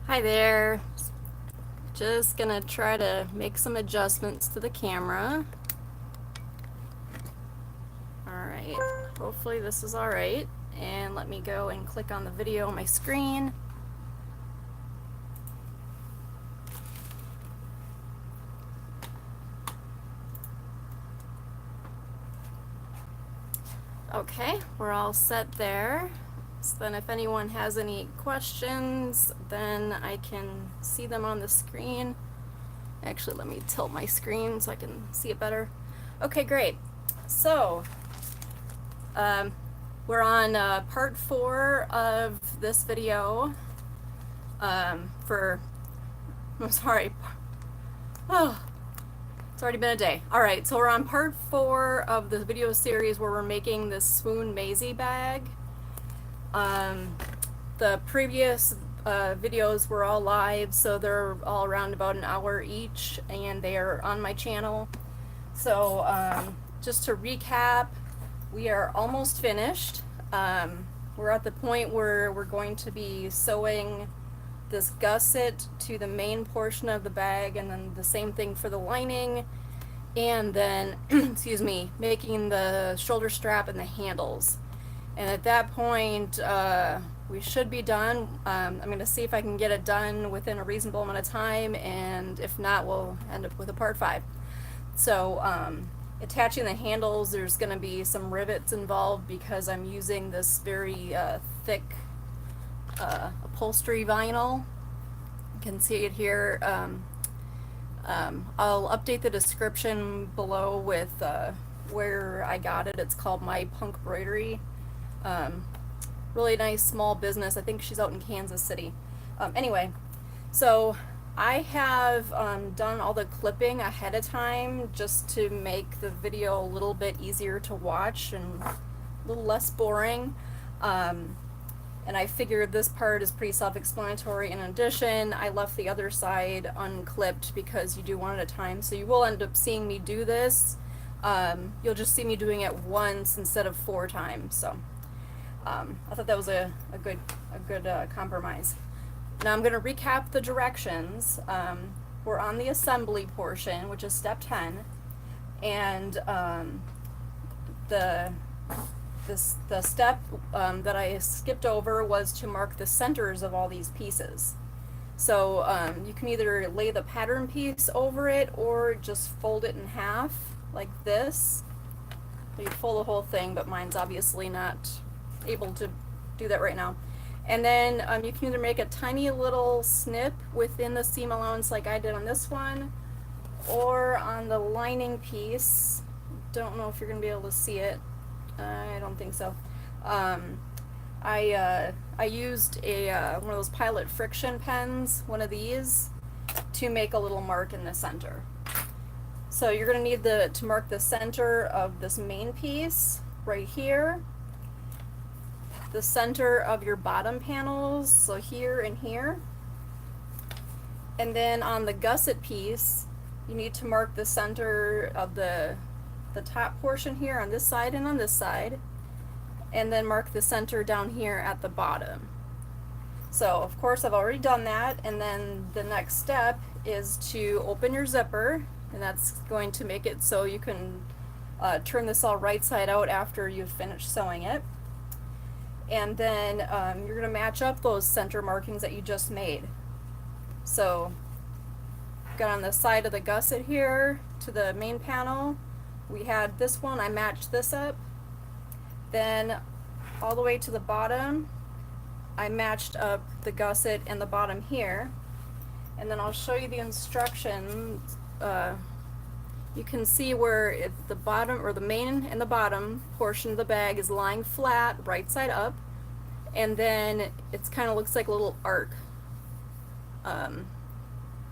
Hi there. Just gonna try to make some adjustments to the camera. Alright, hopefully this is alright. And let me go and click on the video on my screen. Okay, we're all set there. So then if anyone has any questions, then I can see them on the screen. Actually, let me tilt my screen so I can see it better. Okay, great. So, we're on part 4 of this video I'm sorry. Oh, it's already been a day. Alright, so we're on part 4 of the video series where we're making this Swoon Maisie bag. The previous videos were all live, so they're all around about an hour each, and they are on my channel. So just to recap, we are almost finished. We're at the point where we're going to be sewing this gusset to the main portion of the bag, and then the same thing for the lining, and then excuse me, making the shoulder strap and the handles. And at that point, we should be done. I'm going to see if I can get it done within a reasonable amount of time, and if not, we'll end up with a part 5. So attaching the handles, there's going to be some rivets involved because I'm using this very thick upholstery vinyl. You can see it here. I'll update the description below with where I got it. It's called My Punk Embroidery. Really nice small business. I think she's out in Kansas City. Anyway, so I have done all the clipping ahead of time just to make the video a little bit easier to watch and a little less boring. And I figured this part is pretty self-explanatory. In addition, I left the other side unclipped because you do one at a time, so you will end up seeing me do this. You'll just see me doing it once instead of 4 times. So I thought that was a good compromise. Now I'm going to recap the directions. We're on the assembly portion, which is step 10, and the step that I skipped over was to mark the centers of all these pieces. So you can either lay the pattern piece over it or just fold it in half like this. You fold the whole thing, but mine's obviously not able to do that right now. And then you can either make a tiny little snip within the seam allowance like I did on this one, or on the lining piece. Don't know if you're going to be able to see it. I don't think so. I used one of those Pilot friction pens, one of these, to make a little mark in the center. So you're going to need to mark the center of this main piece right here, the center of your bottom panels, so here and here, and then on the gusset piece you need to mark the center of the top portion here on this side and on this side, and then mark the center down here at the bottom. So of course I've already done that, and then the next step is to open your zipper, and that's going to make it so you can turn this all right side out after you've finished sewing it. And then you're going to match up those center markings that you just made. So got on the side of the gusset here to the main panel, we had this one, I matched this up. Then all the way to the bottom, I matched up the gusset and the bottom here. And then I'll show you the instructions. You can see where the bottom, or the main and the bottom portion of the bag is lying flat, right side up, and then it's kind of looks like a little arc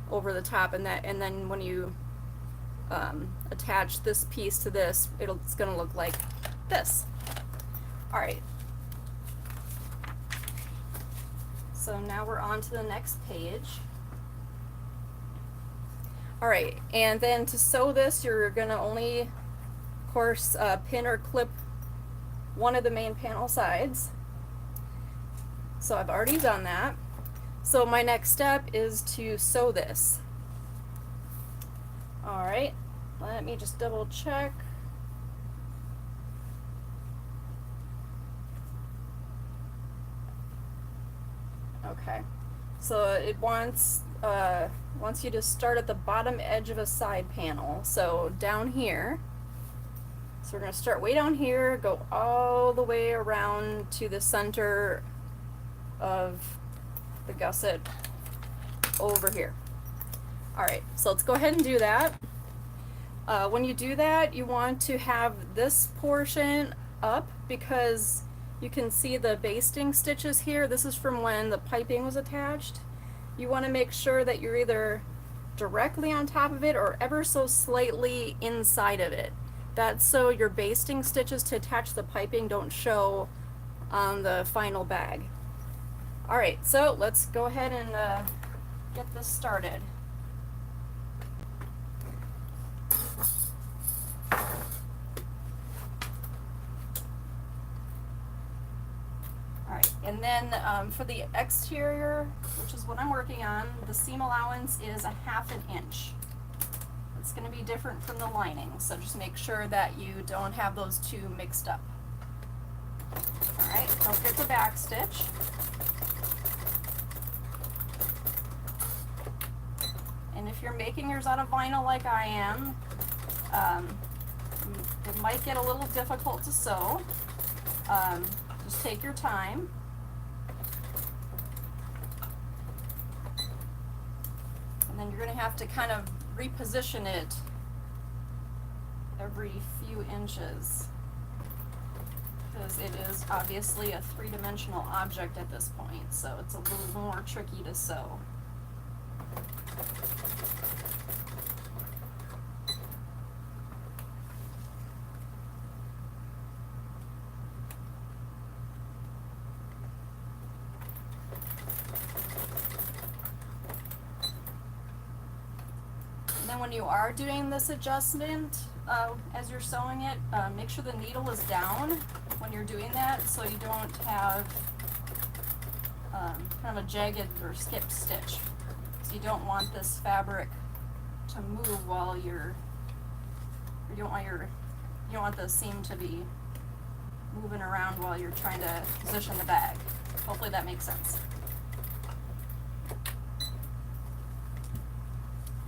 over the top, and then when you attach this piece to this, it's going to look like this. All right. So now we're on to the next page. All right, and then to sew this, you're going to only, of course, pin or clip one of the main panel sides. So I've already done that. So my next step is to sew this. All right, let me just double check. Okay, so it wants you to start at the bottom edge of a side panel, so down here. So we're going to start way down here, go all the way around to the center of the gusset over here. All right, so let's go ahead and do that. When you do that, you want to have this portion up because you can see the basting stitches here. This is from when the piping was attached. You want to make sure that you're either directly on top of it or ever so slightly inside of it. That's so your basting stitches to attach the piping don't show on the final bag. All right, so let's go ahead and get this started. Alright, and then for the exterior, which is what I'm working on, the seam allowance is 1/2 inch. It's going to be different from the lining, so just make sure that you don't have those two mixed up. Alright, don't forget to back stitch. And if you're making yours out of vinyl like I am, it might get a little difficult to sew. Just take your time. And then you're going to have to kind of reposition it every few inches because it is obviously a three-dimensional object at this point, so it's a little more tricky to sew. Then when you are doing this adjustment, as you're sewing it, make sure the needle is down when you're doing that so you don't have kind of a jagged or skipped stitch. So you don't want this fabric to move while you don't want the seam to be moving around while you're trying to position the bag. Hopefully that makes sense.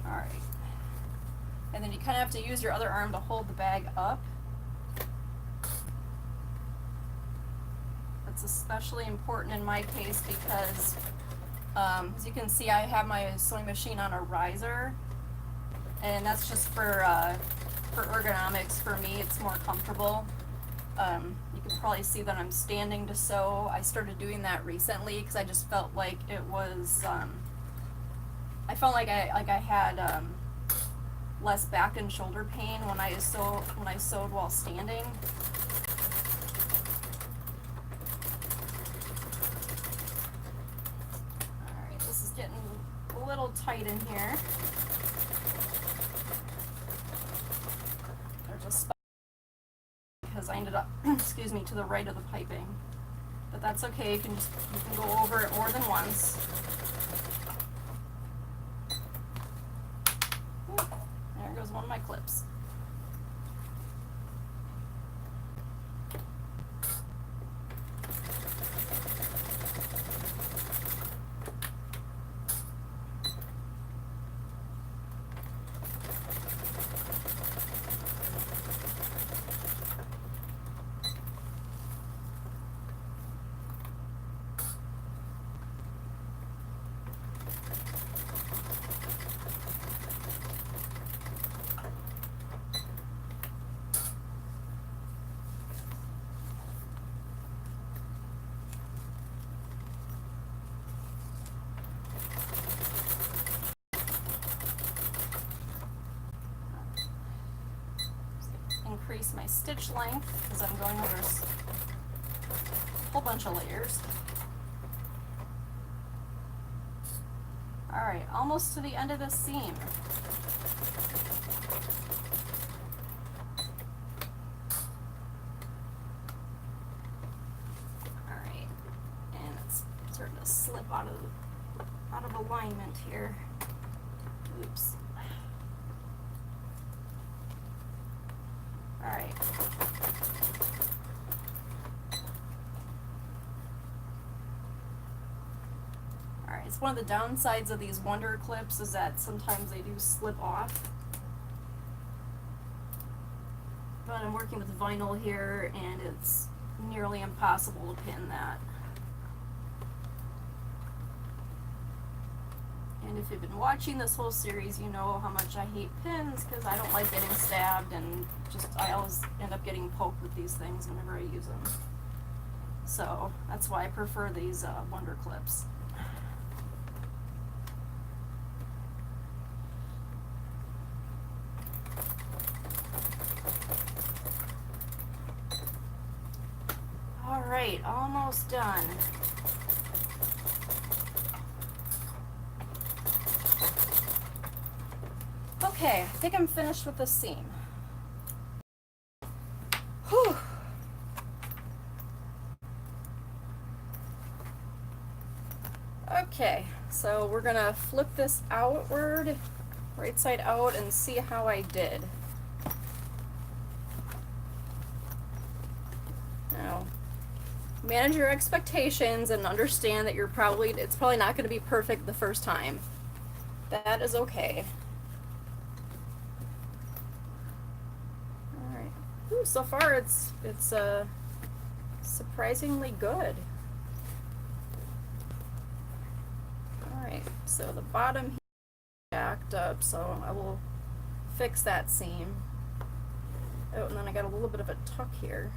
All right. And then you kind of have to use your other arm to hold the bag up. That's especially important in my case because, as you can see, I have my sewing machine on a riser, and that's just for ergonomics for me. It's more comfortable. You can probably see that I'm standing to sew. I started doing that recently because I just felt like it was. I felt like I had less back and shoulder pain when I sewed while standing. Alright, this is getting a little tight in here. There's a spot because I ended up, excuse me, to the right of the piping. But that's okay, you can go over it more than once. There goes one of my clips. Increase my stitch length because I'm going over a whole bunch of layers. Alright, almost to the end of the seam. Alright, and it's starting to slip out of out of alignment here. Oops. All right. All right, it's one of the downsides of these Wonder clips is that sometimes they do slip off. But I'm working with vinyl here and it's nearly impossible to pin that. And if you've been watching this whole series, you know how much I hate pins because I don't like getting stabbed and I always end up getting poked with these things whenever I use them. So that's why I prefer these Wonder clips. All right, almost done. Okay, I think I'm finished with the seam. Whew. Okay, so we're gonna flip this outward, right side out, and see how I did. Now, manage your expectations and understand that it's probably not gonna be perfect the first time. That is okay. Ooh, so far it's surprisingly good. All right, so the bottom here is jacked up, so I will fix that seam. Oh, and then I got a little bit of a tuck here.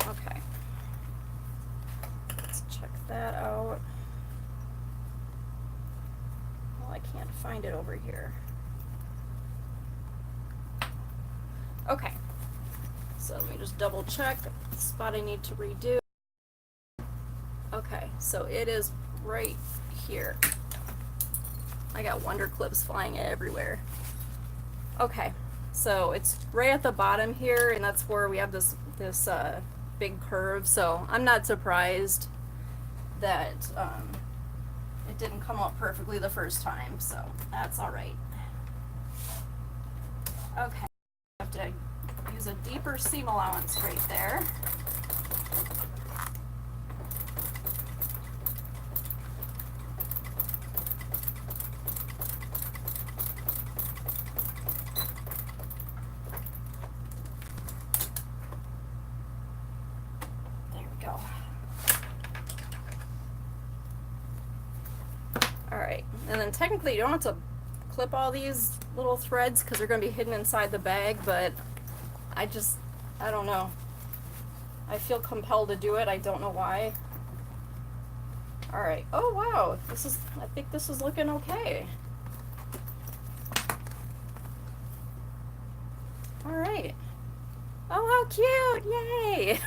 Okay, let's check that out. Well, I can't find it over here. Okay, so let me just double check the spot I need to redo. Okay, so it is right here. I got Wonder clips flying everywhere. Okay, so it's right at the bottom here, and that's where we have this big curve. So I'm not surprised that it didn't come out perfectly the first time. So that's all right. Okay. Have to use a deeper seam allowance right there. There we go. All right, and then technically you don't have to clip all these little threads because they're going to be hidden inside the bag, but I don't know. I feel compelled to do it. I don't know why. All right. Oh, wow. I think this is looking okay. All right. Oh, how cute. Yay.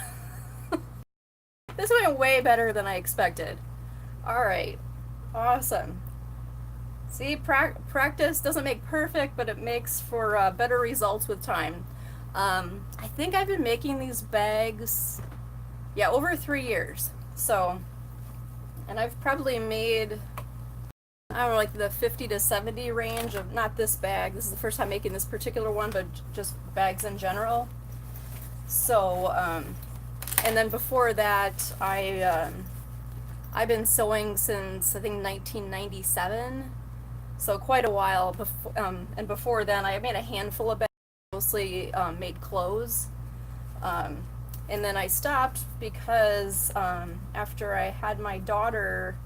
This went way better than I expected. All right. Awesome. See, practice doesn't make perfect, but it makes for better results with time. I think I've been making these bags, yeah, over 3 years. So, and I've probably made, I don't know, like the 50 to 70 range of, not this bag. This is the first time making this particular one, but just bags in general. So, and then before that, I've been sewing since, I think, 1997. So quite a while before, and before then I made a handful of bags, mostly made clothes, and then I stopped because after I had my daughter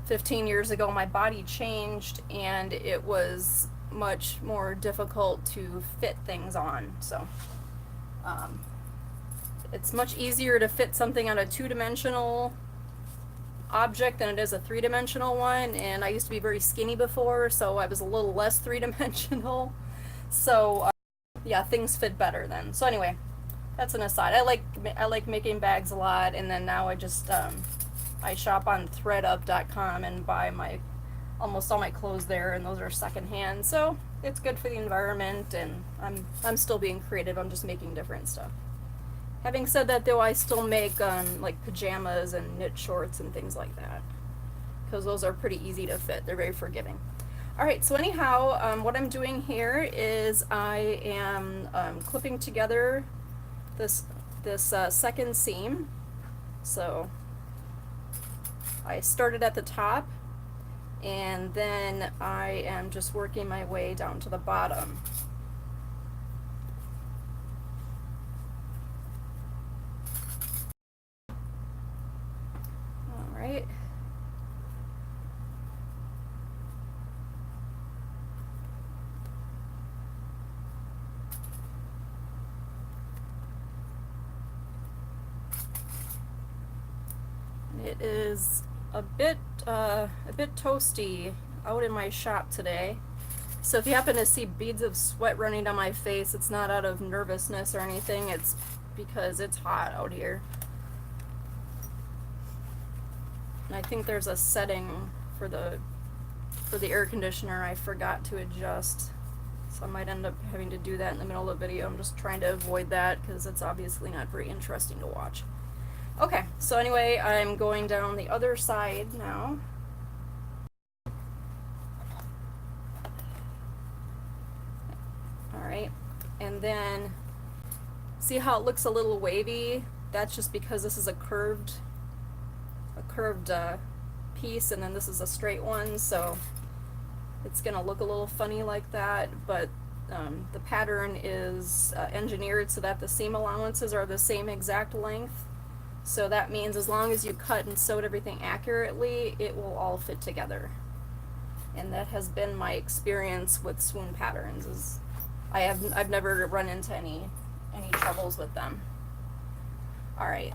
15 years ago, my body changed and it was much more difficult to fit things on. So it's much easier to fit something on a two-dimensional object than it is a three-dimensional one, and I used to be very skinny before, so I was a little less three-dimensional. So yeah, things fit better then. So anyway, that's an aside. I like making bags a lot, and then now I just I shop on threadup.com and buy almost all my clothes there, and those are secondhand. So it's good for the environment, and I'm still being creative. I'm just making different stuff. Having said that, though, I still make like pajamas and knit shorts and things like that. because those are pretty easy to fit. They're very forgiving. All right, so anyhow, what I'm doing here is I am clipping together this second seam. So I started at the top, and then I am just working my way down to the bottom. All right. It is a bit toasty out in my shop today. So if you happen to see beads of sweat running down my face, it's not out of nervousness or anything. It's because it's hot out here. And I think there's a setting for the air conditioner I forgot to adjust. So I might end up having to do that in the middle of the video. I'm just trying to avoid that because it's obviously not very interesting to watch. Okay, so anyway, I'm going down the other side now. All right, and then see how it looks a little wavy? That's just because this is a curved piece, and then this is a straight one, so it's gonna look a little funny like that, but the pattern is engineered so that the seam allowances are the same exact length. So that means as long as you cut and sewed everything accurately, it will all fit together. And that has been my experience with Swoon patterns. Is I've never run into any troubles with them. All right.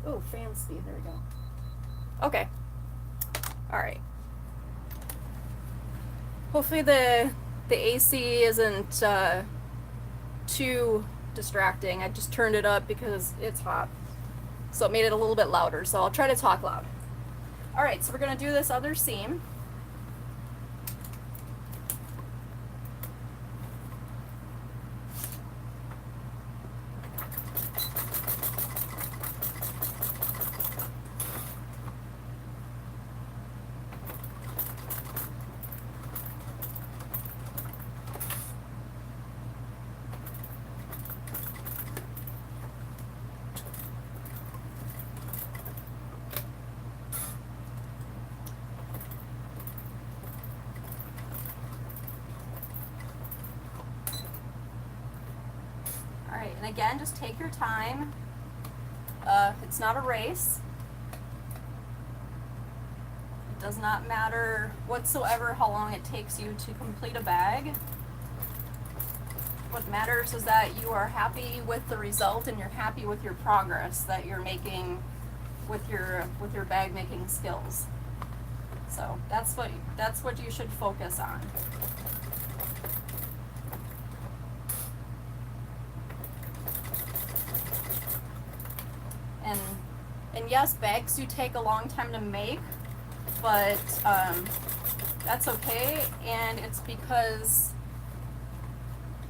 Oh, fan speed. There we go. Okay. All right. Hopefully the AC isn't too distracting. I just turned it up because it's hot, so it made it a little bit louder, so I'll try to talk loud. All right, so we're gonna do this other seam. Alright, and again, just take your time. It's not a race. It does not matter whatsoever how long it takes you to complete a bag. What matters is that you are happy with the result and you're happy with your progress that you're making with your bag making skills. So that's what you should focus on. And yes, bags do take a long time to make, but that's okay, and it's because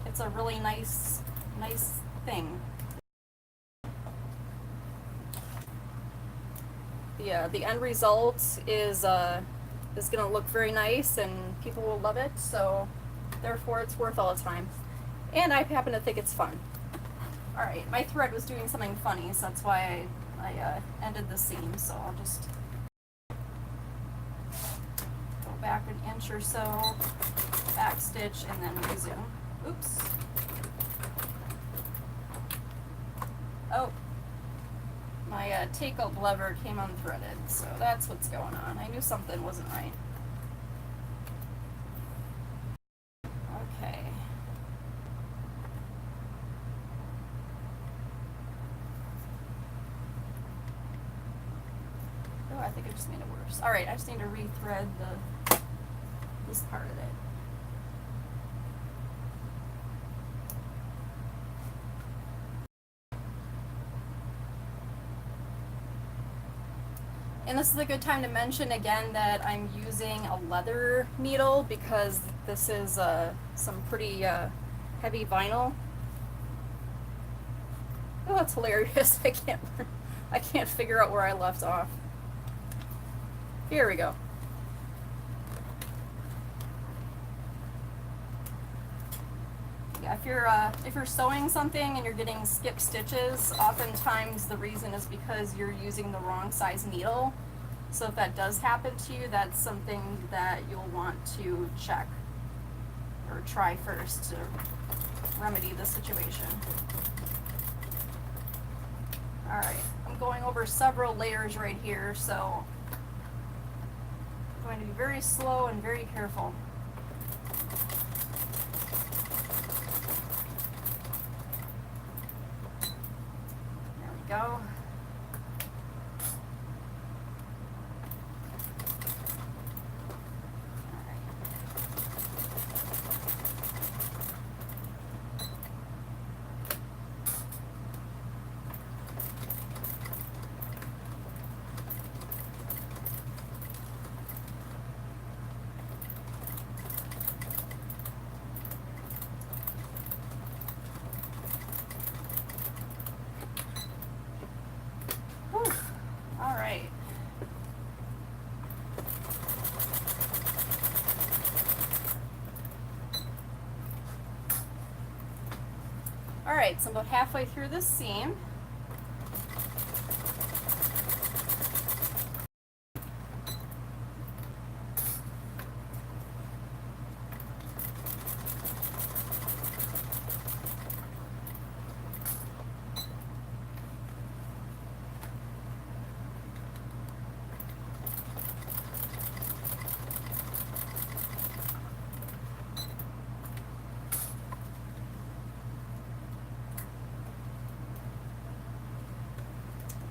it's a really nice thing. The end result is gonna look very nice, and people will love it. So therefore, it's worth all the time. And I happen to think it's fun. All right, my thread was doing something funny, so that's why I ended the seam. So I'll just go back an inch or so, back stitch, and then resume. Oops. Oh, my take-up lever came unthreaded, so that's what's going on. I knew something wasn't right. Okay. Oh, I think I just made it worse. All right, I just need to rethread this part of it. And this is a good time to mention again that I'm using a leather needle because this is some pretty heavy vinyl. Oh, that's hilarious. I can't figure out where I left off. Here we go. Yeah, if you're sewing something and you're getting skip stitches, oftentimes the reason is because you're using the wrong size needle. So if that does happen to you, that's something that you'll want to check or try first to remedy the situation. All right, I'm going over several layers right here, so I'm going to be very slow and very careful. There we go. All right. All right, so I'm about halfway through this seam.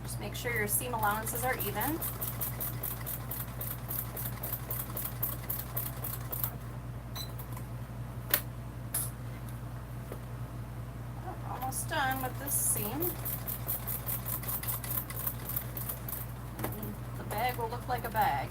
Just make sure your seam allowances are even. Almost done with this seam. And the bag will look like a bag.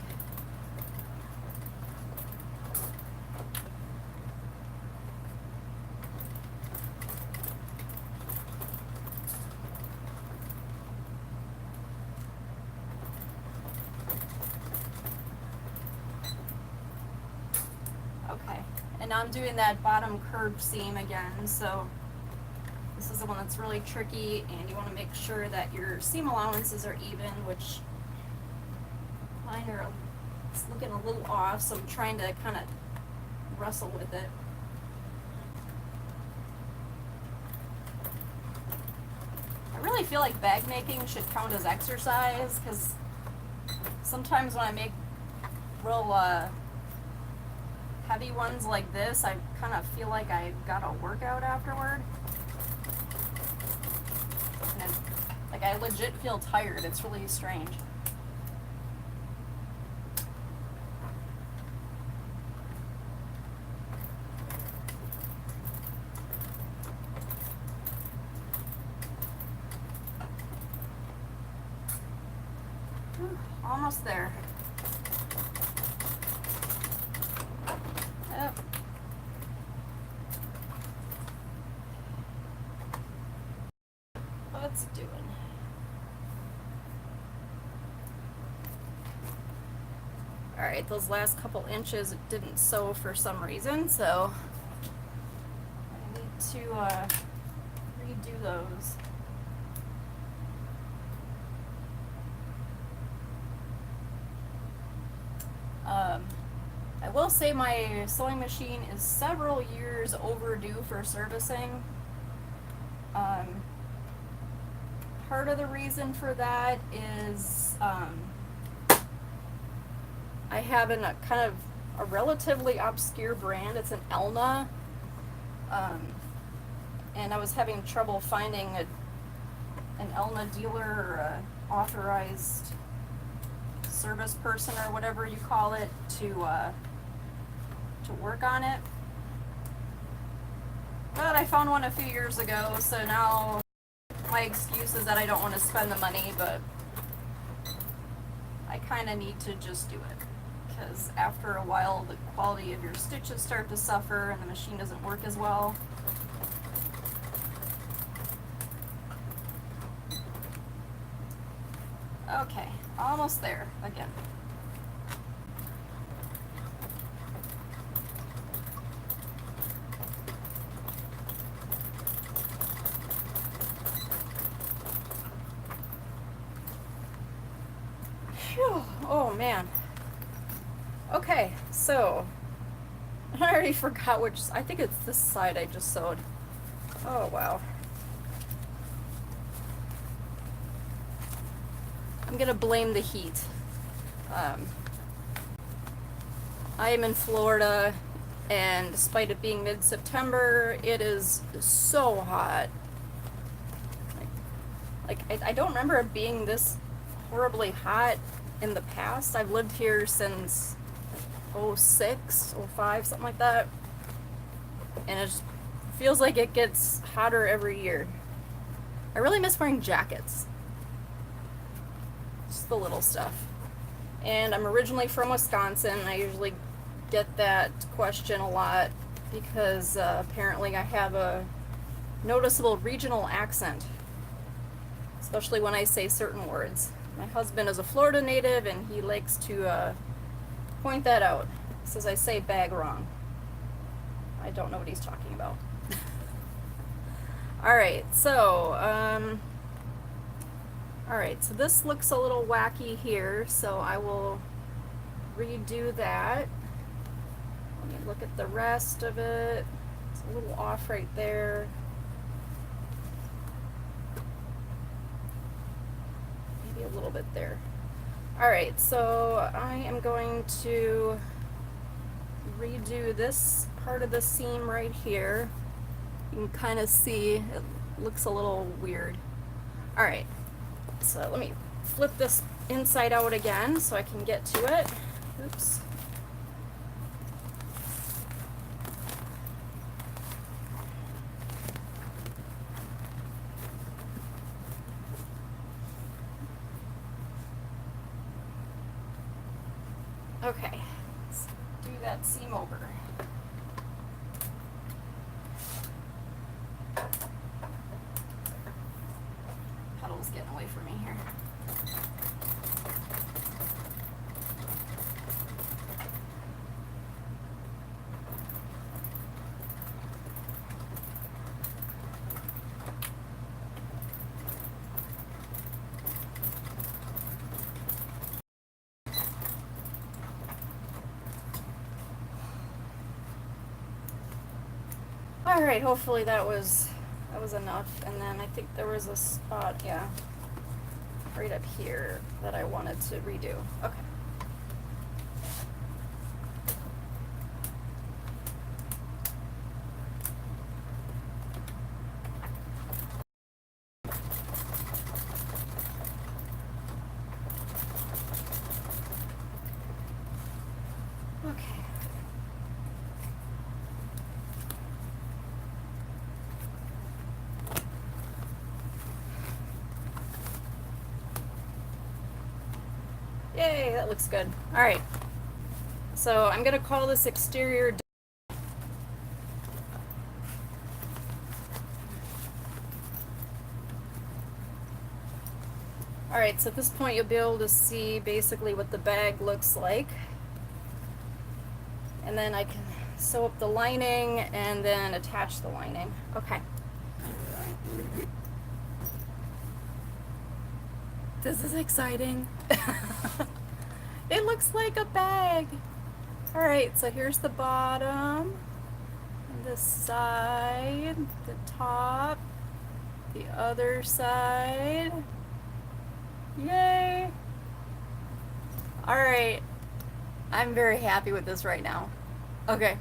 Okay, and now I'm doing that bottom curved seam again, so this is the one that's really tricky, and you want to make sure that your seam allowances are even, which mine are it's looking a little off, so I'm trying to kind of wrestle with it. I really feel like bag making should count as exercise, because sometimes when I make real heavy ones like this, I kind of feel like I got a workout afterward. And like I legit feel tired. It's really strange. Almost there. Yep. What's it doing? Alright, those last couple inches it didn't sew for some reason, so I need to redo those. I will say my sewing machine is several years overdue for servicing. Part of the reason for that is I have a kind of a relatively obscure brand. It's an Elna, and I was having trouble finding an Elna dealer or a authorized service person or whatever you call it to work on it. But I found one a few years ago, so now my excuse is that I don't want to spend the money, but I kind of need to just do it, because after a while the quality of your stitches start to suffer and the machine doesn't work as well. Okay, almost there again. Phew. Oh man. Okay, so I already forgot which. I think it's this side I just sewed. Oh wow. I'm gonna blame the heat. I am in Florida, and despite it being mid-September, it is so hot. I don't remember it being this horribly hot in the past. I've lived here since 06, 05, something like that. And it just feels like it gets hotter every year. I really miss wearing jackets. Just the little stuff. And I'm originally from Wisconsin. I usually get that question a lot because apparently I have a noticeable regional accent, especially when I say certain words. My husband is a Florida native and he likes to point that out. He says I say bag wrong. I don't know what he's talking about. Alright, so so this looks a little wacky here, so I will redo that. Let me look at the rest of it. It's a little off right there. Maybe a little bit there. Alright, so I am going to redo this part of the seam right here. You can kind of see it looks a little weird. Alright, so let me flip this inside out again so I can get to it. Oops. Okay, let's do that seam over. Puddle's getting away from me here. Alright, hopefully that was enough. And then I think there was a spot, yeah, right up here that I wanted to redo. Okay. Okay. Yay, that looks good. All right. So I'm gonna call this exterior. All right, so at this point you'll be able to see basically what the bag looks like. And then I can sew up the lining and then attach the lining. Okay. This is exciting. It looks like a bag. All right, so here's the bottom, this side, the top, the other side. Yay. All right, I'm very happy with this right now. Okay,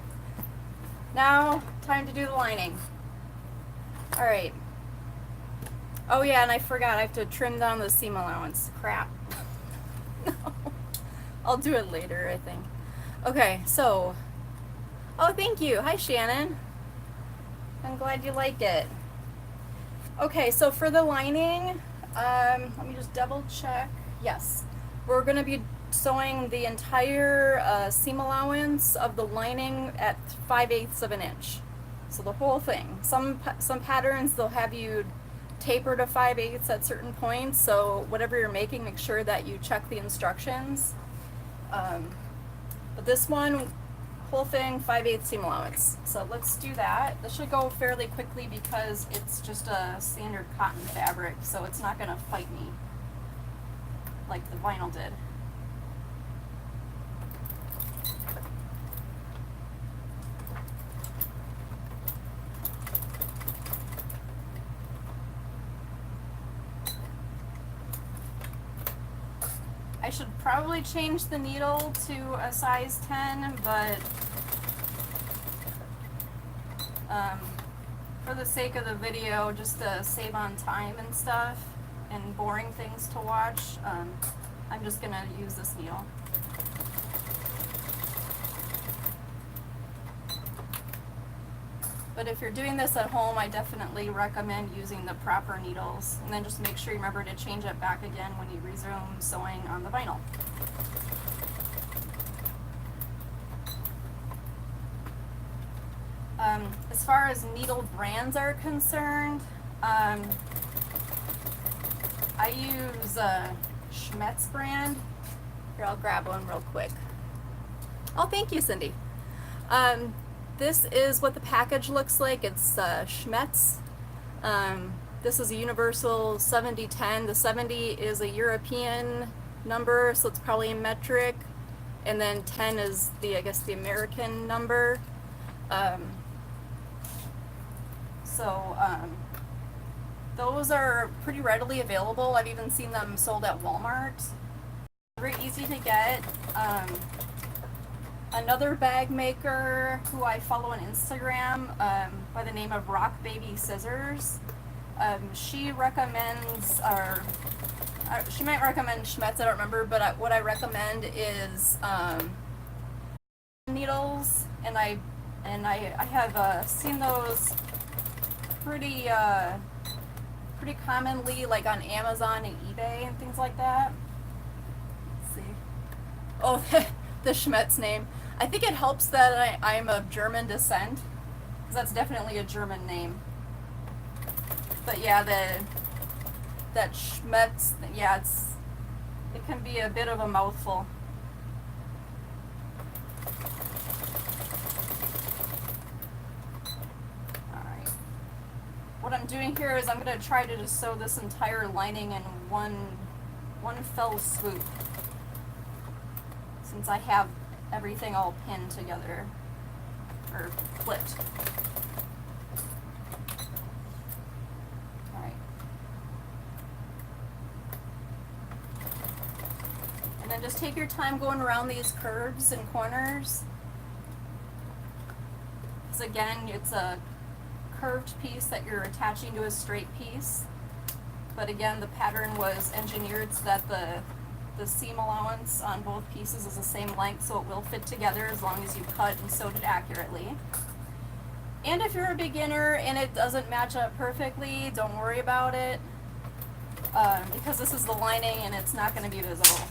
now time to do the lining. All right. Oh yeah, and I forgot, I have to trim down the seam allowance. Crap. No. I'll do it later, I think. Okay, so, oh, thank you. Hi, Shannon. I'm glad you like it. Okay, so for the lining, let me just double check. Yes, we're going to be sewing the entire seam allowance of the lining at 5/8 of an inch. So the whole thing. Some patterns, they'll have you taper to 5/8 at certain points, so whatever you're making, make sure that you check the instructions. But this one, whole thing, 5/8 seam allowance. So let's do that. This should go fairly quickly because it's just a standard cotton fabric, so it's not going to fight me like the vinyl did. I should probably change the needle to a size 10, but for the sake of the video, just to save on time and stuff and boring things to watch, I'm just gonna use this needle. But if you're doing this at home, I definitely recommend using the proper needles, and then just make sure you remember to change it back again when you resume sewing on the vinyl. As far as needle brands are concerned, I use Schmetz brand. Here, I'll grab one real quick. Oh, thank you, Cindy. This is what the package looks like. It's Schmetz. This is a universal 7010. The 70 is a European number, so it's probably in metric. And then 10 is the, I guess, the American number. Those are pretty readily available. I've even seen them sold at Walmart. Very easy to get. Another bag maker who I follow on Instagram by the name of Rock Baby Scissors, she recommends, or she might recommend Schmetz, I don't remember, but what I recommend is needles, and I have seen those pretty commonly, like on Amazon and eBay and things like that. Let's see. Oh, the Schmetz name. I think it helps that I'm of German descent, because that's definitely a German name. But yeah, that Schmetz, yeah, it can be a bit of a mouthful. Alright. What I'm doing here is I'm going to try to just sew this entire lining in one fell swoop, since I have everything all pinned together, or clipped. Alright. And then just take your time going around these curves and corners. Because again, it's a curved piece that you're attaching to a straight piece. But again, the pattern was engineered so that the seam allowance on both pieces is the same length, so it will fit together as long as you cut and sewed it accurately. And if you're a beginner and it doesn't match up perfectly, don't worry about it, because this is the lining and it's not going to be visible.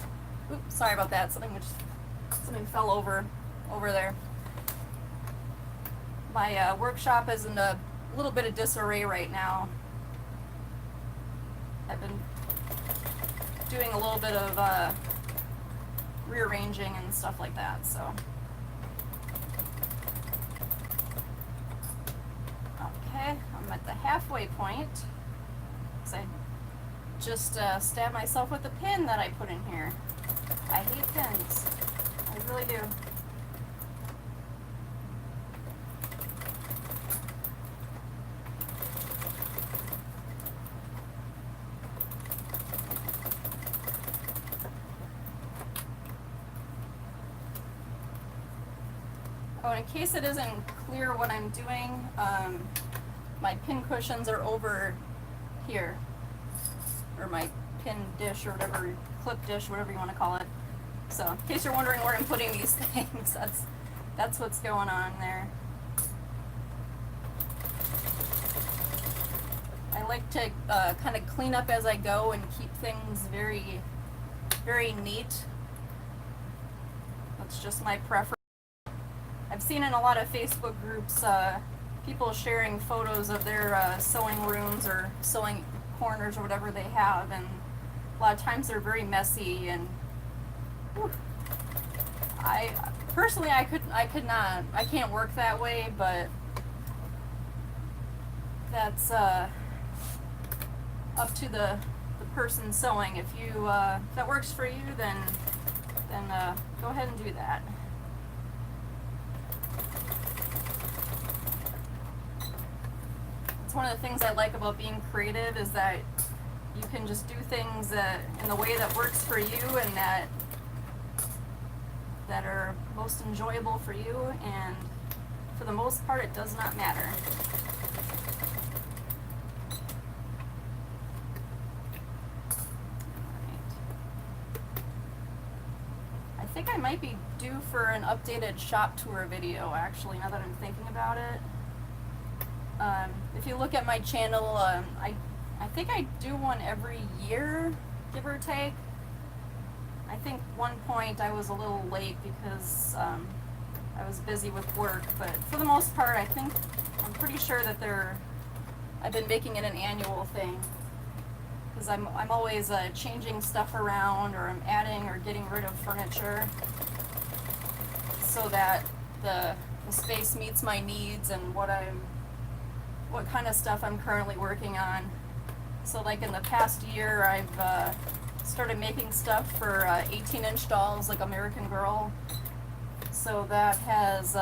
Oops, sorry about that. Something fell over there. My workshop is in a little bit of disarray right now. I've been doing a little bit of rearranging and stuff like that, so. Okay, I'm at the halfway point, because I just stabbed myself with the pin that I put in here. I hate pins. I really do. Oh, in case it isn't clear what I'm doing, my pin cushions are over here, or my pin dish, or whatever, clip dish, whatever you want to call it. So, in case you're wondering where I'm putting these things, that's what's going on there. I like to kind of clean up as I go and keep things very, very neat. That's just my preference. I've seen in a lot of Facebook groups people sharing photos of their sewing rooms or sewing corners or whatever they have, and a lot of times they're very messy, and whew, I personally I can't work that way, but that's up to the person sewing. If that works for you, then go ahead and do that. That's one of the things I like about being creative, is that you can just do things in the way that works for you and that are most enjoyable for you, and for the most part it does not matter. I think I might be due for an updated shop tour video, actually, now that I'm thinking about it. If you look at my channel, I think I do one every year, give or take. I think one point I was a little late because I was busy with work, but for the most part, I'm pretty sure that I've been making it an annual thing, because I'm always changing stuff around, or I'm adding or getting rid of furniture so that the space meets my needs and what kind of stuff I'm currently working on. So like in the past year, I've started making stuff for 18-inch dolls, like American Girl. So that has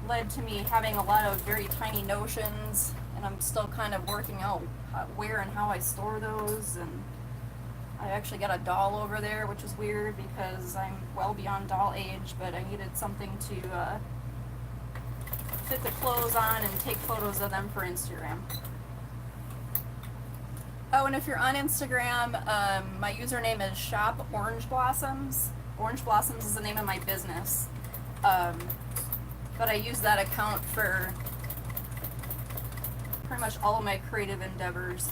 led to me having a lot of very tiny notions, and I'm still kind of working out where and how I store those. And I actually got a doll over there, which is weird because I'm well beyond doll age, but I needed something to fit the clothes on and take photos of them for Instagram. Oh, and if you're on Instagram, my username is Shop Orange Blossoms. Orange Blossoms is the name of my business. But I use that account for pretty much all of my creative endeavors.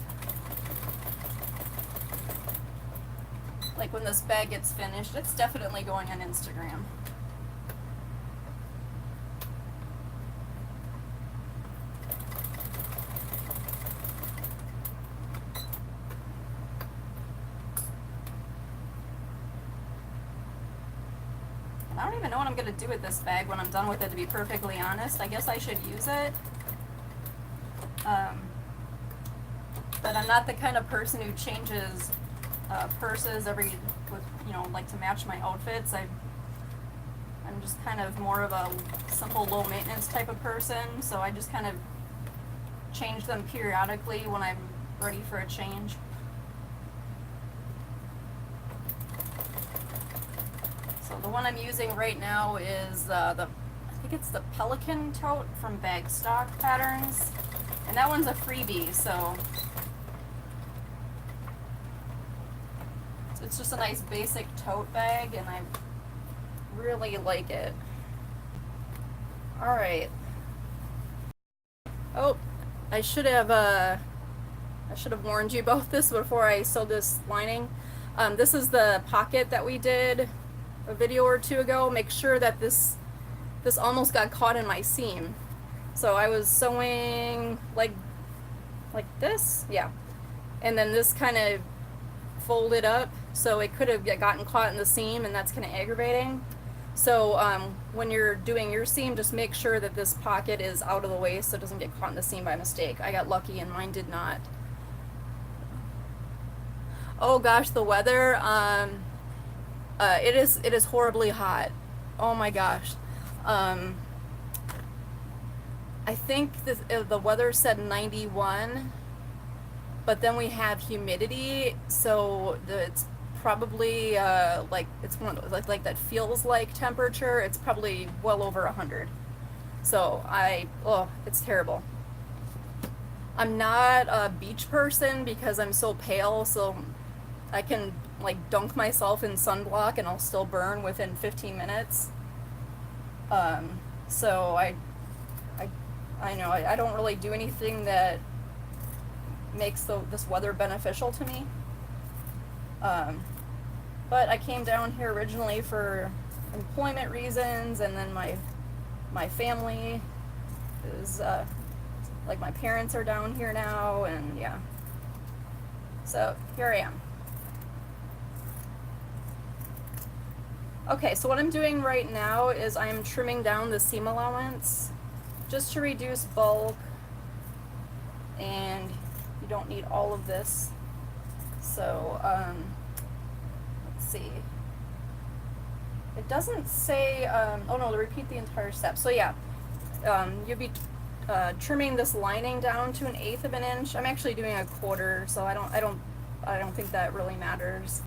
Like when this bag gets finished, it's definitely going on Instagram. I don't even know what I'm going to do with this bag when I'm done with it, to be perfectly honest. I guess I should use it. But I'm not the kind of person who changes purses like to match my outfits. I'm just kind of more of a simple, low maintenance type of person, so I just kind of change them periodically when I'm ready for a change. So the one I'm using right now is I think it's the Pelican tote from Bagstock Patterns, and that one's a freebie, so it's just a nice basic tote bag, and I really like it. Alright. Oh, I should have warned you about this before I sewed this lining. This is the pocket that we did a video or two ago. Make sure that this almost got caught in my seam. So I was sewing like this, yeah, and then this kind of folded up, so it could have gotten caught in the seam, and that's kind of aggravating. So when you're doing your seam, just make sure that this pocket is out of the way so it doesn't get caught in the seam by mistake. I got lucky and mine did not. Oh gosh, the weather, it is horribly hot. Oh my gosh. I think the weather said 91, but then we have humidity, so it's probably it's one of those, like that feels like temperature. It's probably well over 100. So it's terrible. I'm not a beach person because I'm so pale, so I can like dunk myself in sunblock and I'll still burn within 15 minutes. So I know I don't really do anything that makes this weather beneficial to me. But I came down here originally for employment reasons, and then my family is like my parents are down here now, and yeah. So here I am. Okay, so what I'm doing right now is I'm trimming down the seam allowance just to reduce bulk, and you don't need all of this. So let's see. It doesn't say, oh no, to repeat the entire step. So yeah, you'll be trimming this lining down to 1/8 of an inch. I'm actually doing 1/4, so I don't think that really matters.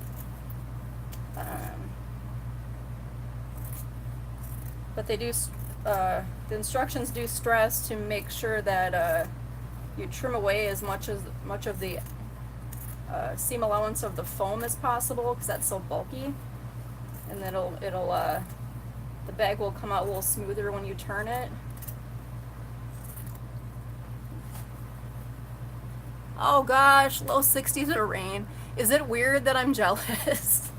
But they do, the instructions do stress to make sure that you trim away as much of the seam allowance of the foam as possible, because that's so bulky, and then the bag will come out a little smoother when you turn it. Oh gosh, low 60s with rain. Is it weird that I'm jealous?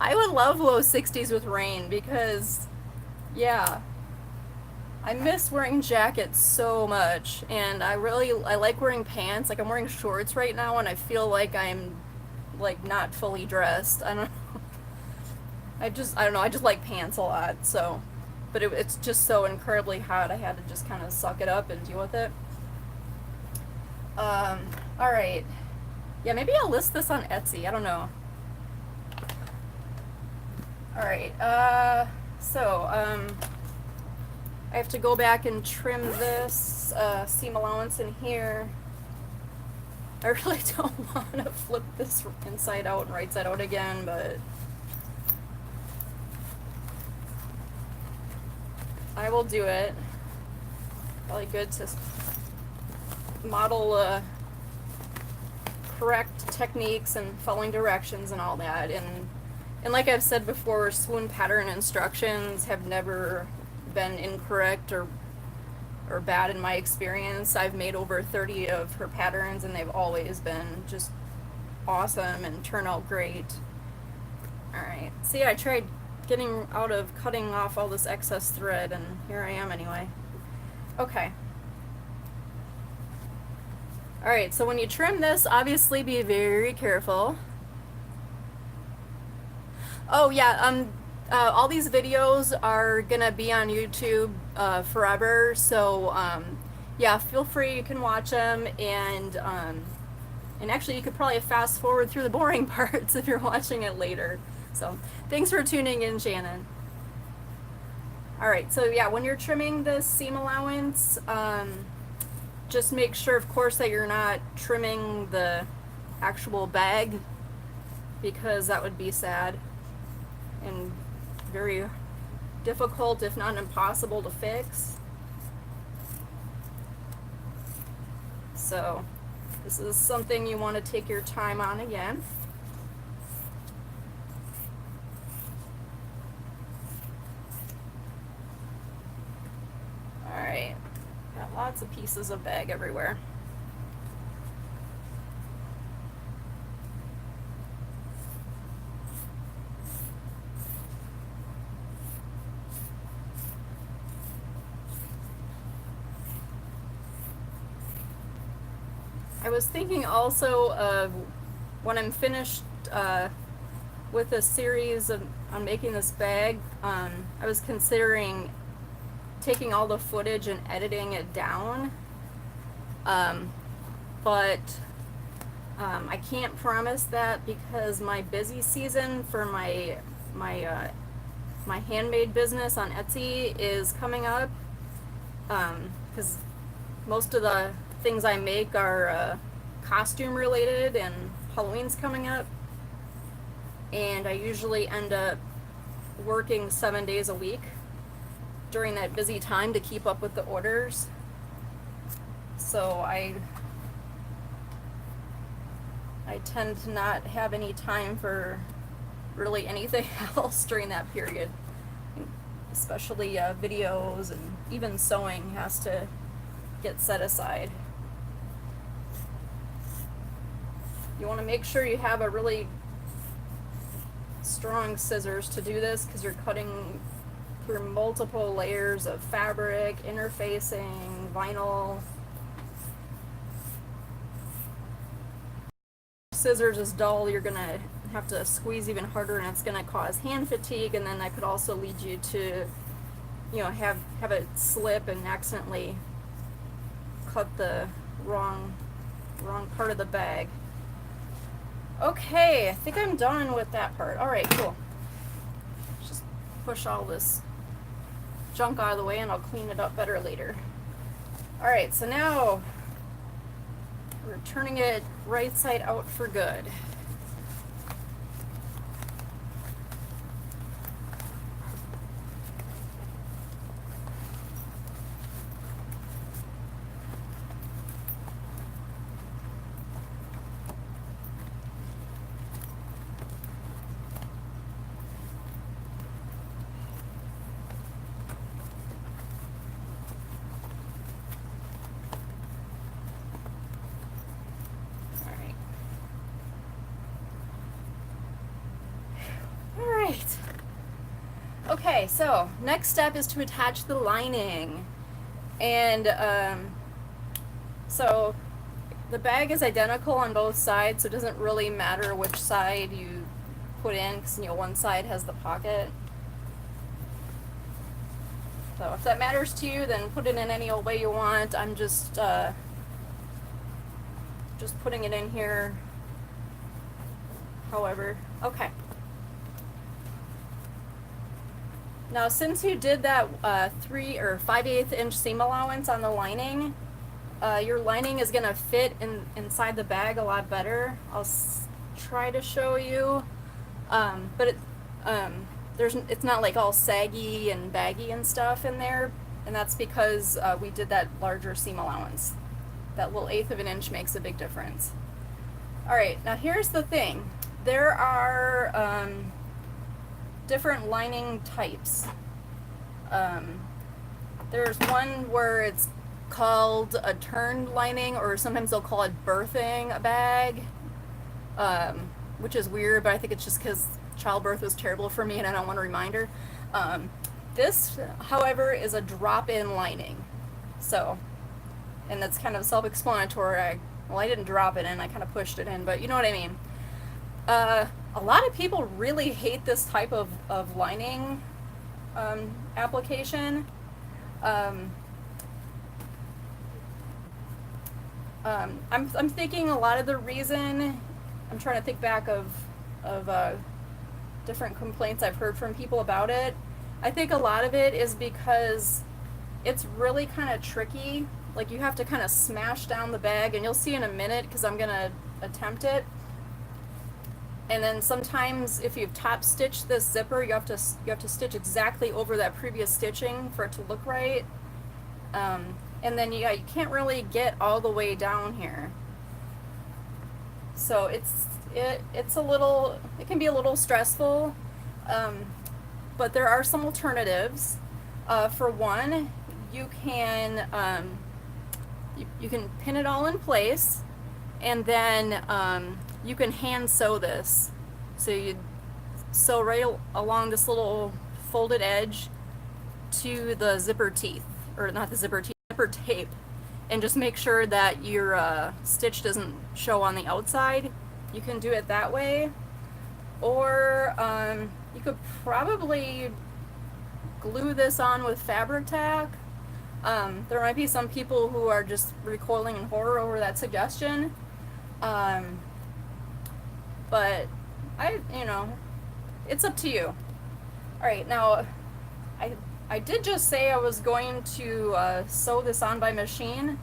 I would love low 60s with rain because, yeah, I miss wearing jackets so much, and I like wearing pants. Like, I'm wearing shorts right now, and I feel like I'm, like, not fully dressed. I don't know. I don't know, I just like pants a lot, so. But it's just so incredibly hot, I had to just kind of suck it up and deal with it. Alright. Yeah, maybe I'll list this on Etsy, I don't know. Alright, I have to go back and trim this seam allowance in here. I really don't want to flip this inside out and right side out again, but I will do it. Probably good to model correct techniques and following directions and all that. And like I've said before, Swoon pattern instructions have never been incorrect or bad in my experience. I've made over 30 of her patterns, and they've always been just awesome and turn out great. Alright, see, I tried getting out of cutting off all this excess thread, and here I am anyway. Okay. Alright, so when you trim this, obviously be very careful. Oh yeah, all these videos are gonna be on YouTube forever, so yeah, feel free, you can watch them, and actually you could probably fast forward through the boring parts if you're watching it later. So thanks for tuning in, Shannon. Alright, so yeah, when you're trimming this seam allowance, just make sure, of course, that you're not trimming the actual bag, because that would be sad and very difficult, if not impossible, to fix. So this is something you want to take your time on again. Alright, got lots of pieces of bag everywhere. I was thinking also of when I'm finished with a series on making this bag, I was considering taking all the footage and editing it down, but I can't promise that, because my busy season for my handmade business on Etsy is coming up, because most of the things I make are costume related, and Halloween's coming up, and I usually end up working 7 days a week during that busy time to keep up with the orders. So I tend to not have any time for really anything else during that period, especially videos, and even sewing has to get set aside. You want to make sure you have a really strong scissors to do this, because you're cutting through multiple layers of fabric, interfacing, vinyl. Scissors is dull, you're gonna have to squeeze even harder, and it's gonna cause hand fatigue, and then that could also lead you to, you know, have it slip and accidentally cut the wrong part of the bag. Okay, I think I'm done with that part. Alright, cool. Just push all this junk out of the way and I'll clean it up better later. Alright, so now we're turning it right side out for good. Okay, so next step is to attach the lining. And so the bag is identical on both sides, so it doesn't really matter which side you put in, because one side has the pocket. So if that matters to you, then put it in any old way you want. I'm just putting it in here however. Okay. Now, since you did that 3 or 5/8 inch seam allowance on the lining, your lining is going to fit inside the bag a lot better. I'll try to show you, but it's not like all saggy and baggy and stuff in there, and that's because we did that larger seam allowance. That little 1/8 of an inch makes a big difference. Alright, now here's the thing. There are different lining types. There's one where it's called a turned lining, or sometimes they'll call it birthing a bag, which is weird, but I think it's just because childbirth was terrible for me and I don't want a reminder. This, however, is a drop-in lining. So, and that's kind of self-explanatory. I didn't drop it in, I kind of pushed it in, but you know what I mean. A lot of people really hate this type of lining application. I'm thinking a lot of the reason, I'm trying to think back of different complaints I've heard from people about it. I think a lot of it is because it's really kind of tricky. Like, you have to kind of smash down the bag, and you'll see in a minute because I'm going to attempt it. And then sometimes if you've top stitched this zipper, you have to stitch exactly over that previous stitching for it to look right. And then you can't really get all the way down here. So it's a little, it can be a little stressful, but there are some alternatives. For one, you can pin it all in place, and then you can hand sew this. So you sew right along this little folded edge to the zipper teeth, or not the zipper teeth, zipper tape, and just make sure that your stitch doesn't show on the outside. You can do it that way, or you could probably glue this on with fabric tack. There might be some people who are just recoiling in horror over that suggestion. But it's up to you. Alright, now I did just say I was going to sew this on by machine,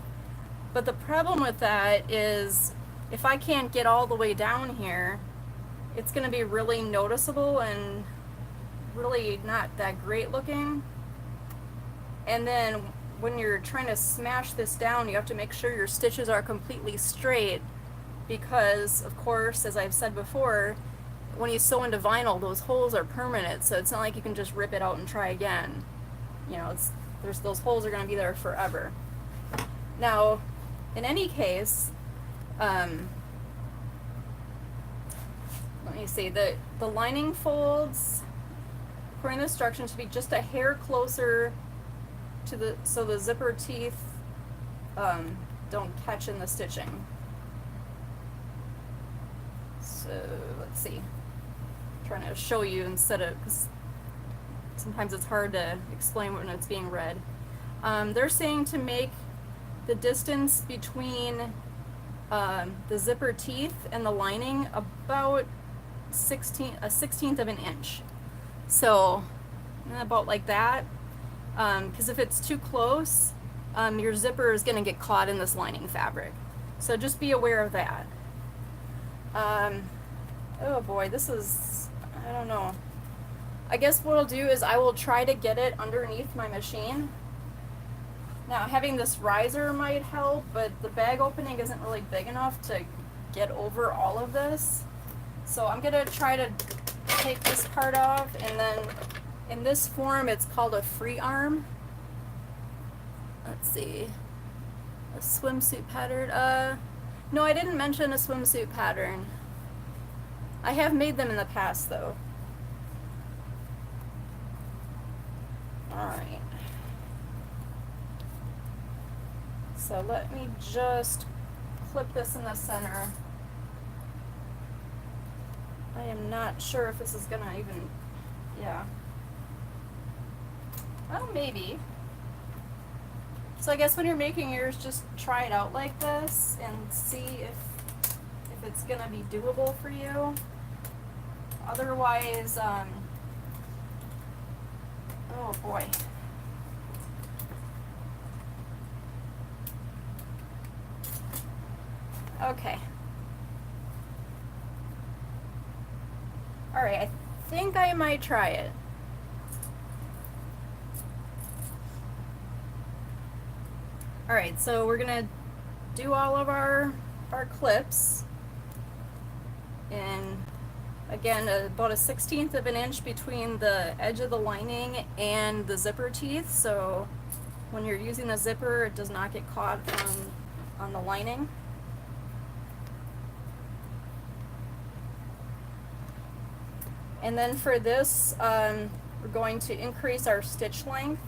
but the problem with that is if I can't get all the way down here, it's going to be really noticeable and really not that great looking. And then when you're trying to smash this down, you have to make sure your stitches are completely straight, because of course, as I've said before, when you sew into vinyl, those holes are permanent, so it's not like you can just rip it out and try again. Those holes are going to be there forever. Now, in any case, let me see, the lining folds, according to the instructions, should be just a hair closer to so the zipper teeth don't catch in the stitching. So let's see, I'm trying to show you instead of, because sometimes it's hard to explain when it's being read. They're saying to make the distance between the zipper teeth and the lining about a 16th of an inch. So about like that. because if it's too close, your zipper is going to get caught in this lining fabric. So just be aware of that. Oh boy, this is, I don't know. I guess what I'll do is I will try to get it underneath my machine. Now, having this riser might help, but the bag opening isn't really big enough to get over all of this. So I'm gonna try to take this part off, and then in this form, it's called a free arm. Let's see, a swimsuit pattern. No, I didn't mention a swimsuit pattern. I have made them in the past, though. All right. So let me just clip this in the center. I am not sure if this is gonna even, yeah. Well, maybe. So I guess when you're making yours, just try it out like this and see if it's gonna be doable for you. Otherwise, oh boy. Okay. All right, I think I might try it. All right, so we're gonna do all of our clips, and again, about a 1/16 of an inch between the edge of the lining and the zipper teeth, so when you're using the zipper, it does not get caught on the lining. And then for this, we're going to increase our stitch length.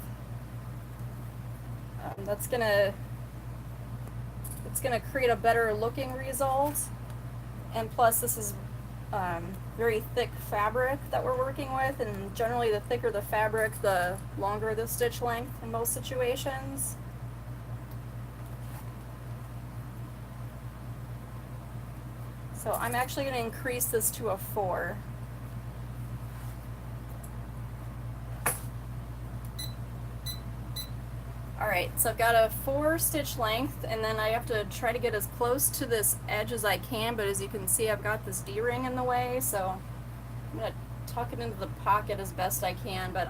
It's gonna create a better looking result, and plus this is very thick fabric that we're working with, and generally the thicker the fabric, the longer the stitch length in most situations. So I'm actually going to increase this to a 4. Alright, so I've got a 4 stitch length, and then I have to try to get as close to this edge as I can, but as you can see I've got this D-ring in the way, so I'm going to tuck it into the pocket as best I can, but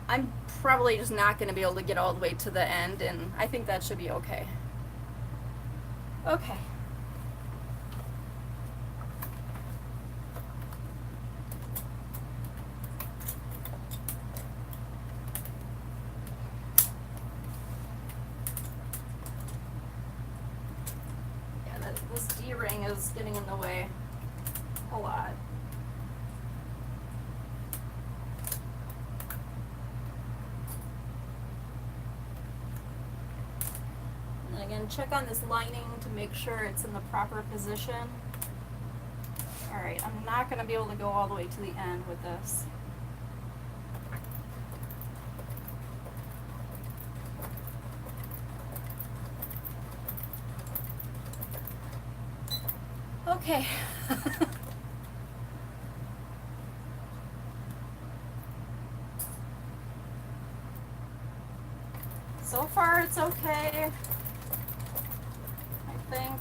I'm probably just not going to be able to get all the way to the end, and I think that should be okay. Okay. This D-ring is getting in the way a lot. And again, check on this lining to make sure it's in the proper position. Alright, I'm not going to be able to go all the way to the end with this. Okay. So far it's okay, I think.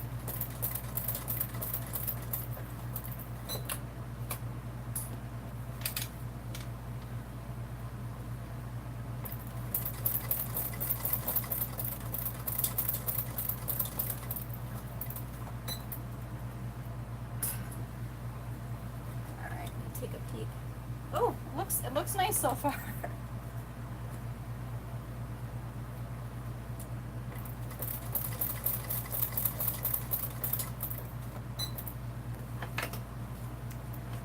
Take a peek. Oh, it looks nice so far.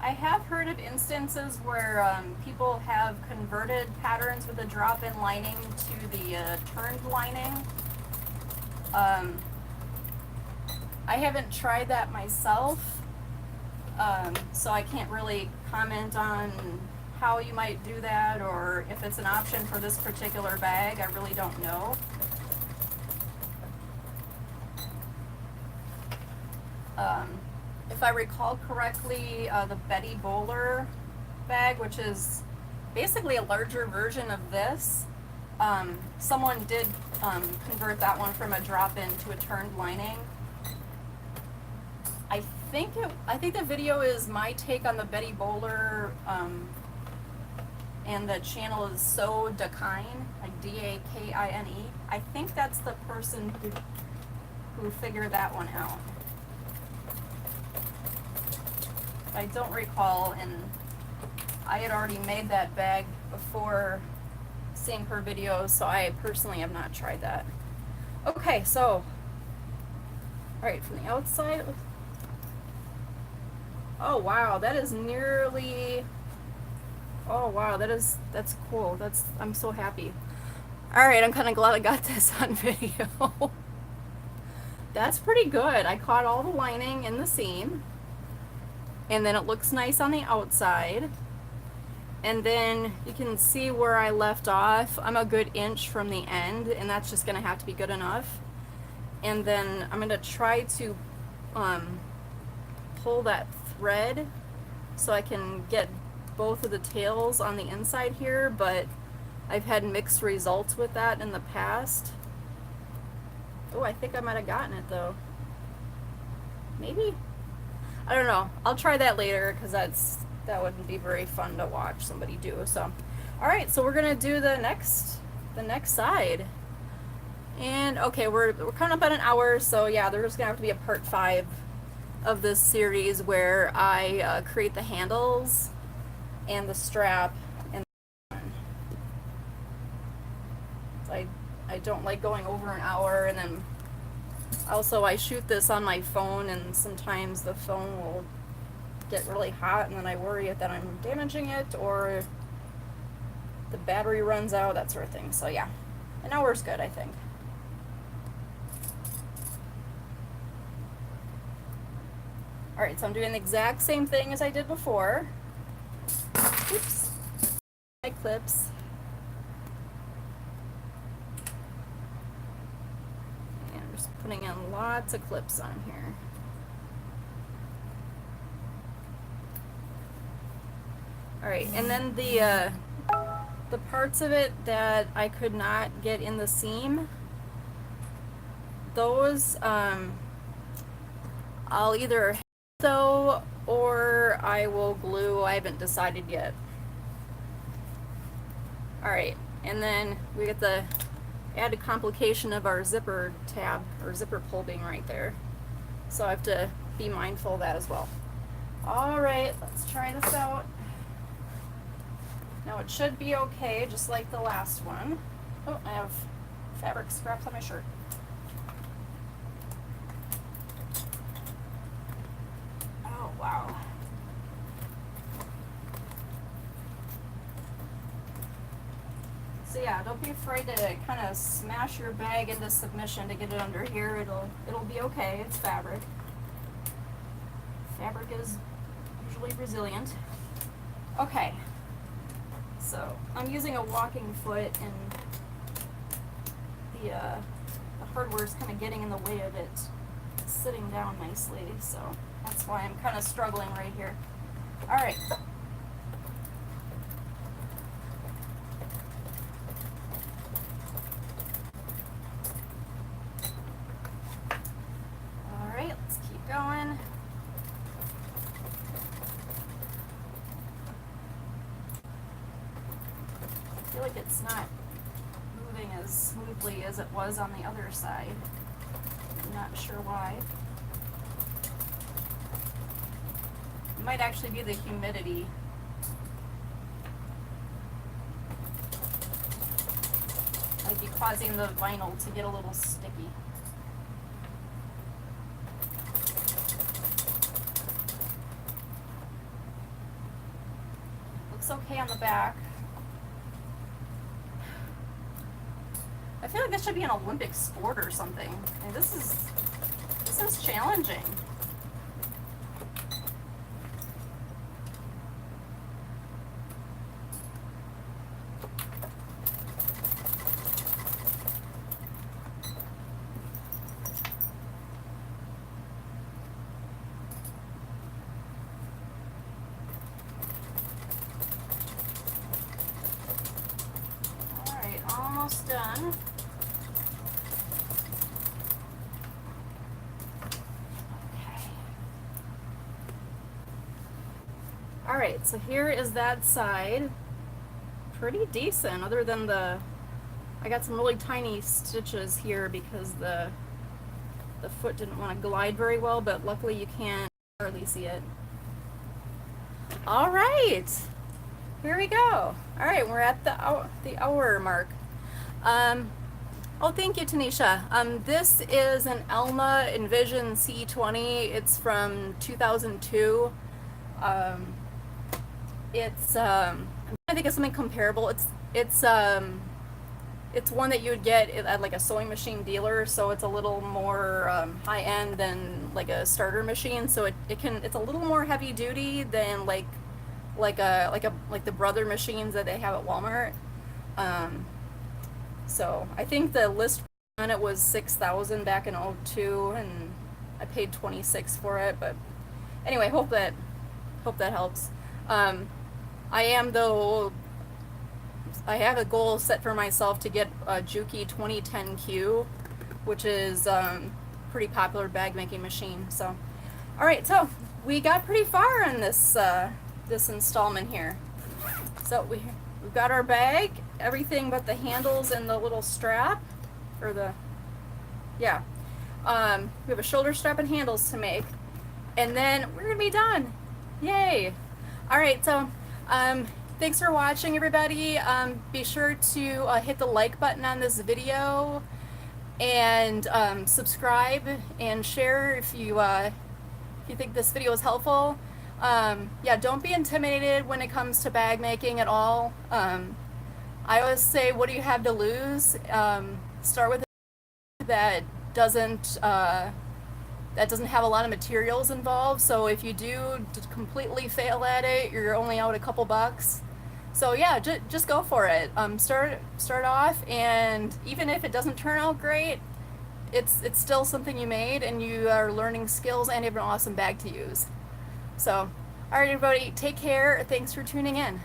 I have heard of instances where people have converted patterns with a drop-in lining to the turned lining. I haven't tried that myself. So I can't really comment on how you might do that, or if it's an option for this particular bag. I really don't know. If I recall correctly, the Betty Bowler bag, which is basically a larger version of this, Someone did convert that one from a drop-in to a turned lining. I think the video is my take on the Betty Bowler, and the channel is So Dakine, like D-A-K-I-N-E. I think that's the person who figured that one out. I don't recall, and I had already made that bag before seeing her videos, so I personally have not tried that. Okay, so, alright, from the outside, oh wow, that is nearly, oh wow, that's cool. I'm so happy. Alright, I'm kind of glad I got this on video. That's pretty good. I caught all the lining in the seam, and then it looks nice on the outside. And then you can see where I left off. I'm a good inch from the end, and that's just gonna have to be good enough. And then I'm gonna try to pull that thread so I can get both of the tails on the inside here, but I've had mixed results with that in the past. Oh, I think I might have gotten it though. Maybe? I don't know. I'll try that later, because that wouldn't be very fun to watch somebody do. So, all right, so we're gonna do the next side. And okay, we're coming up on an hour, so yeah, there's gonna have to be a part 5 of this series where I create the handles and the strap. And I don't like going over an hour, and then also I shoot this on my phone, and sometimes the phone will get really hot, and then I worry that I'm damaging it or the battery runs out, that sort of thing. So yeah, an hour's good, I think. Alright, so I'm doing the exact same thing as I did before. Oops. My clips. And I'm just putting in lots of clips on here. Alright, and then the parts of it that I could not get in the seam, those I'll either sew or I will glue. I haven't decided yet. Alright, and then we get the added complication of our zipper tab or zipper pull being right there. So I have to be mindful of that as well. Alright, let's try this out. Now it should be okay, just like the last one. Oh, I have fabric scraps on my shirt. Oh, wow. So yeah, don't be afraid to kind of smash your bag into submission to get it under here. It'll be okay. It's fabric. Fabric is usually resilient. Okay. So I'm using a walking foot, and the hardware is kind of getting in the way of it sitting down nicely, so that's why I'm kind of struggling right here. All right. All right, let's keep going. I feel like it's not moving as smoothly as it was on the other side. I'm not sure why. It might actually be the humidity. Might be causing the vinyl to get a little sticky. Looks okay on the back. I feel like this should be an Olympic sport or something. And this is challenging. almost done. Okay. All right, so here is that side. Pretty decent, other than I got some really tiny stitches here because the foot didn't want to glide very well, but luckily you can't hardly see it. All right, here we go. All right, we're at the hour mark. Oh, thank you, Tanisha. This is an Elma Envision C20. It's from 2002. It's I'm trying to think of something comparable. It's one that you would get at like a sewing machine dealer, so it's a little more high end than like a starter machine. So it's a little more heavy duty than like the Brother machines that they have at Walmart. So I think the list on it was 6,000 back in 02, and I paid 26 for it. But anyway, hope that helps. I have a goal set for myself to get a Juki 2010Q, which is pretty popular bag making machine. So, all right, so we got pretty far in this this installment here. So we've got our bag, everything but the handles and the little strap, or we have a shoulder strap and handles to make, and then we're gonna be done. Yay! All right, so thanks for watching, everybody. Be sure to hit the like button on this video, and subscribe and share if you think this video is helpful. Yeah, don't be intimidated when it comes to bag making at all. I always say, what do you have to lose? Start with that doesn't have a lot of materials involved. So if you do completely fail at it, you're only out a couple bucks. So yeah, just go for it. Start off, and even if it doesn't turn out great, it's still something you made, and you are learning skills, and you have an awesome bag to use. So, all right, everybody, take care. Thanks for tuning in.